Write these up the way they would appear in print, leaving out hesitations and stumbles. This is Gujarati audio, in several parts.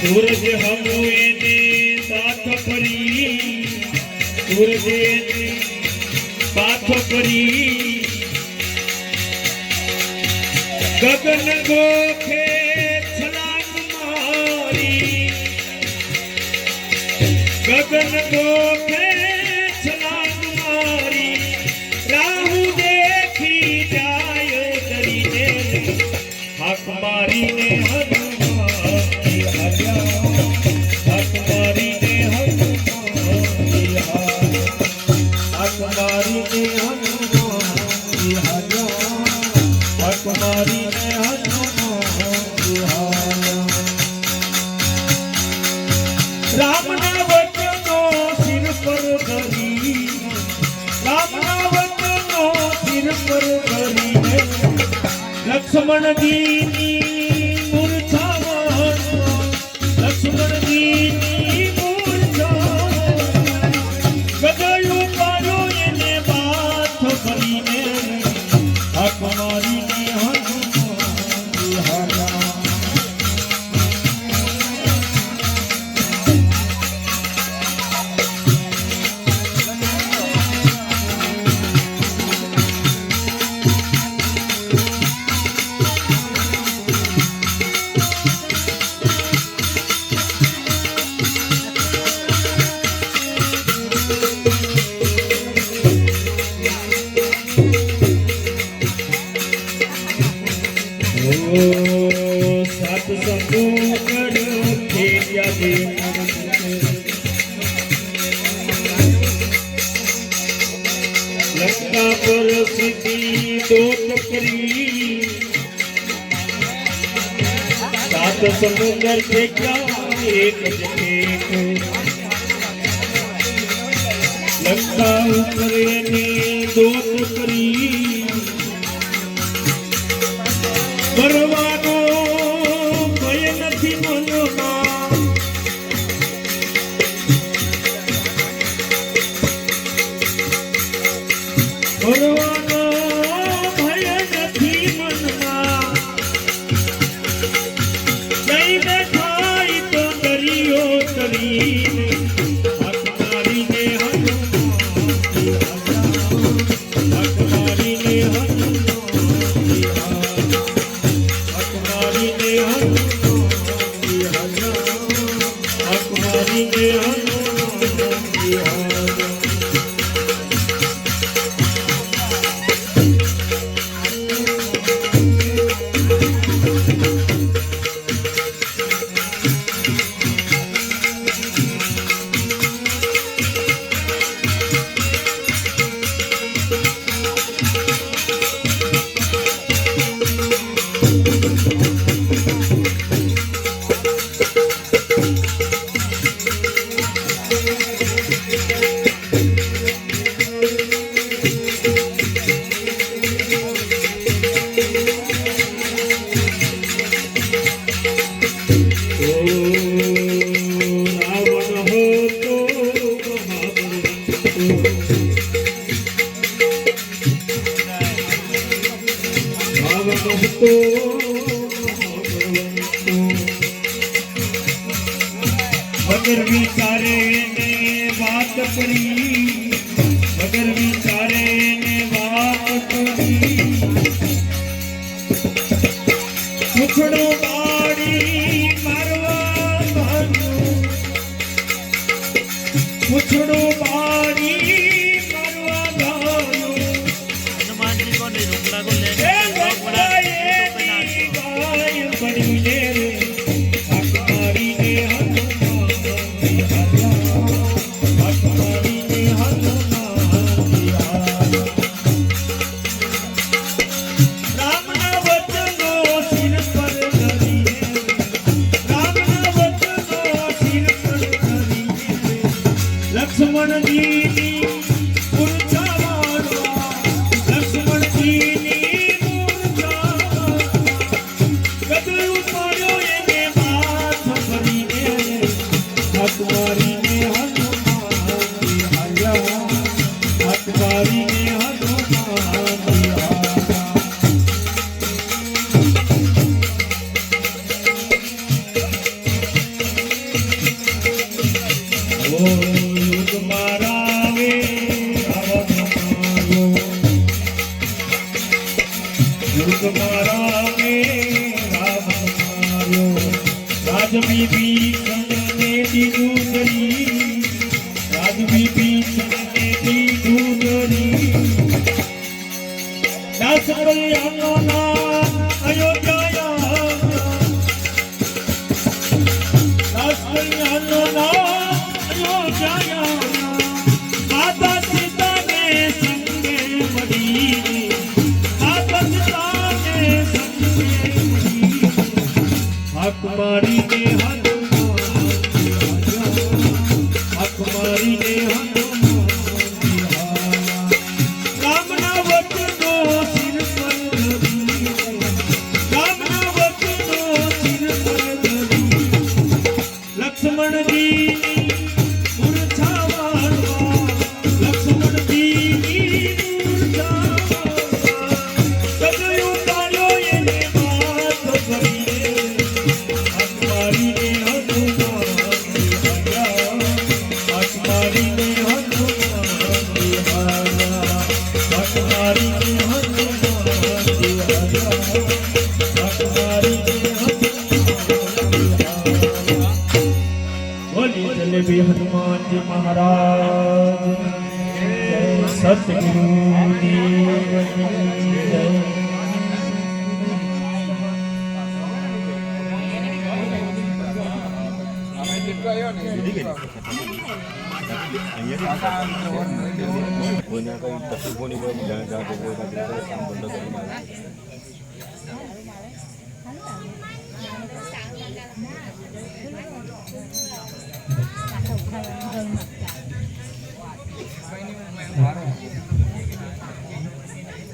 सूरज हम साथ करी सूरज साथ करी गगन गोखे छलांग मारी गगन गोखे छलांग मारी राहु देखी जायो डरीने हाक मारी ने लक्ष्मण जी मूर्छावान लक्ष्मण जी मूर्छा गगयो पारो एने बात भरीने हमारी ने हरा सात समुद्र खेलिया दे लंका पर सीधी दोत करी सात समुद्र खेलिया एक एक लंका ऊपर ने दोत करी કરવાનો ભય નથી મનમાં કરવાનો ભય નથી મનમાં જઈ બેઠાય તો દરિયો તરીને હાથ મારીને वगर विचारे ने बात करी वगर विचारे ने बात करी मुखड़ो बाड़ी मारवा भानु मुखड़ो बाड़ी मारवा भानु हनुमान जी को नहीं रुकड़ा को ले बड़ी ले हमारी ने મારી કે હનુમાન દિવારા હાથ મારી કે બોલી જલેબી હનુમાનજી મહારાજ સતગુરુ દેવની જય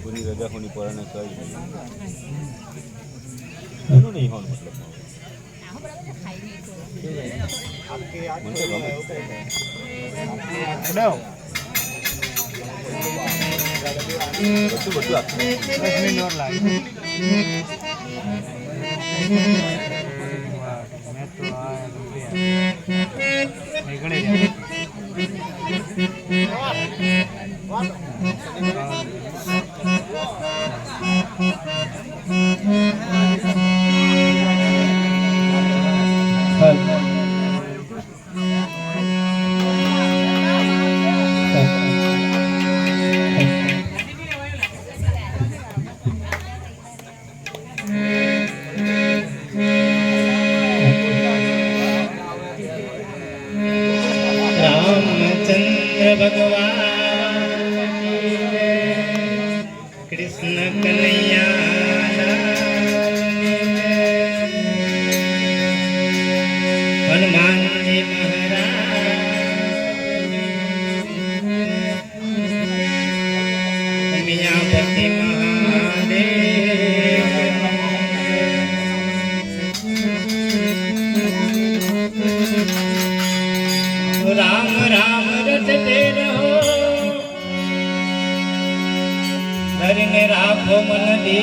કોની રજા કોની પરાને કઈ એનું નહીં હોવાનું મતલબ બધું હનુમાનજી મહારાજ મિયાપતિ મહાદેવ રામ રામ રટતે રહો ધરીને રાખો મન દે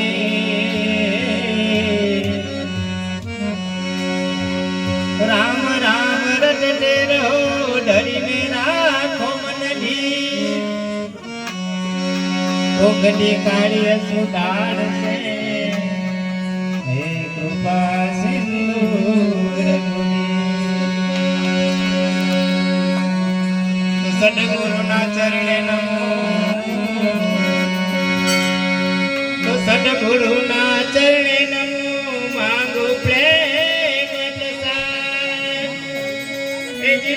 રામ રામ રટતે રહો ધરીને રાખો મનડી ભોગડી કાર્ય સુધારશે હે કૃપા સિંધુ સદગુરુના ચરણે નમો સદગુરુના ચરણે નમો માંગો પ્રેમ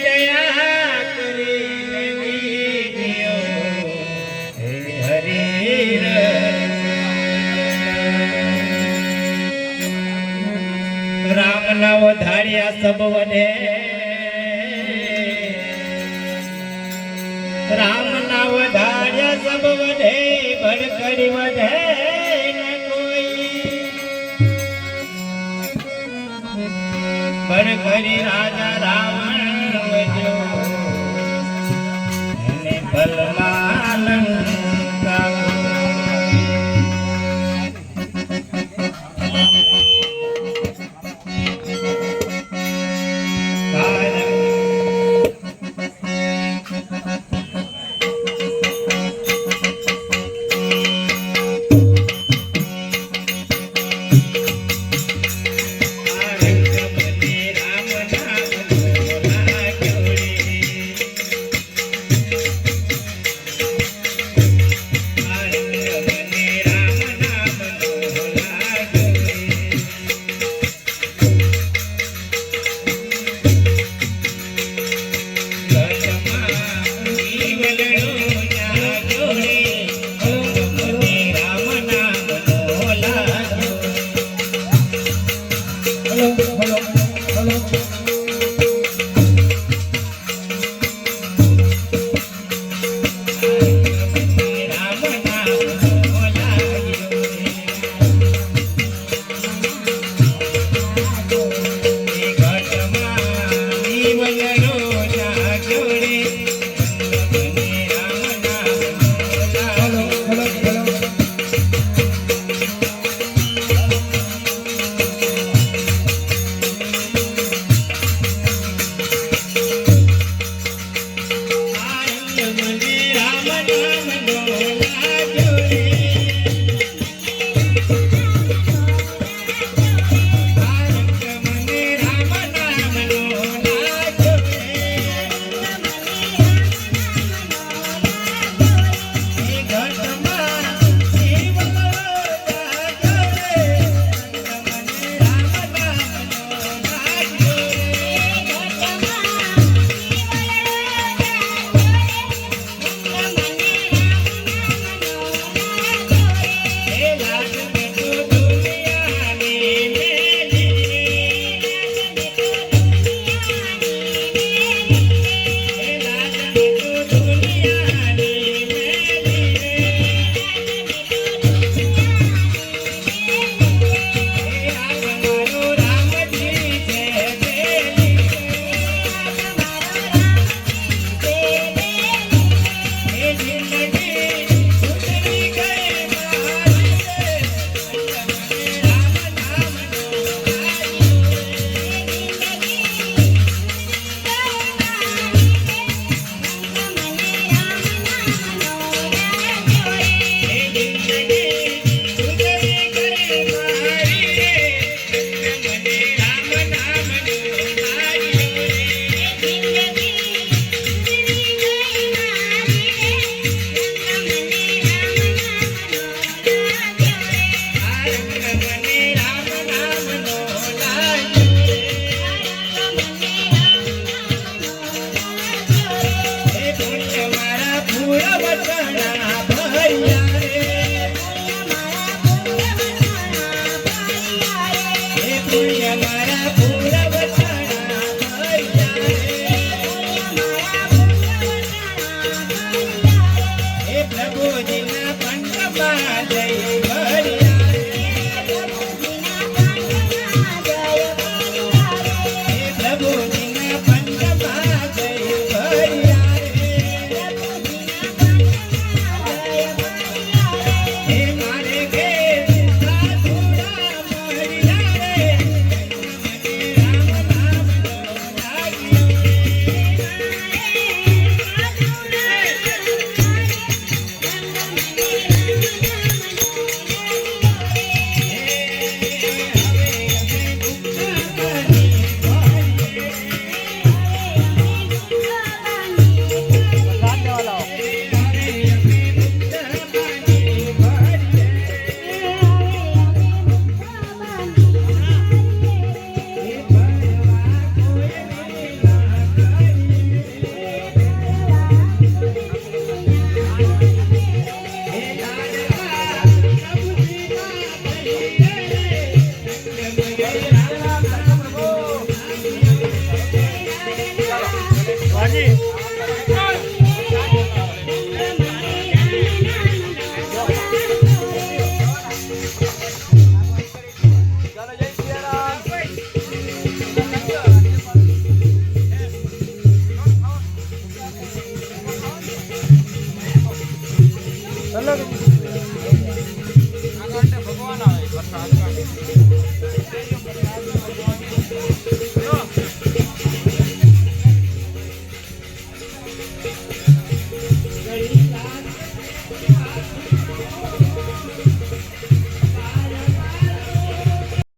દયા કરીને દીધો હે હરે રામ ના વધાર્યા સબ વધે રામ ના વધાર્યા સબ વધે ભર કરી વધે ન કોઈ ભર કરી રાજા રાવણ રામ રામ ડોલા જોડે મૂળ વચના ભર્યા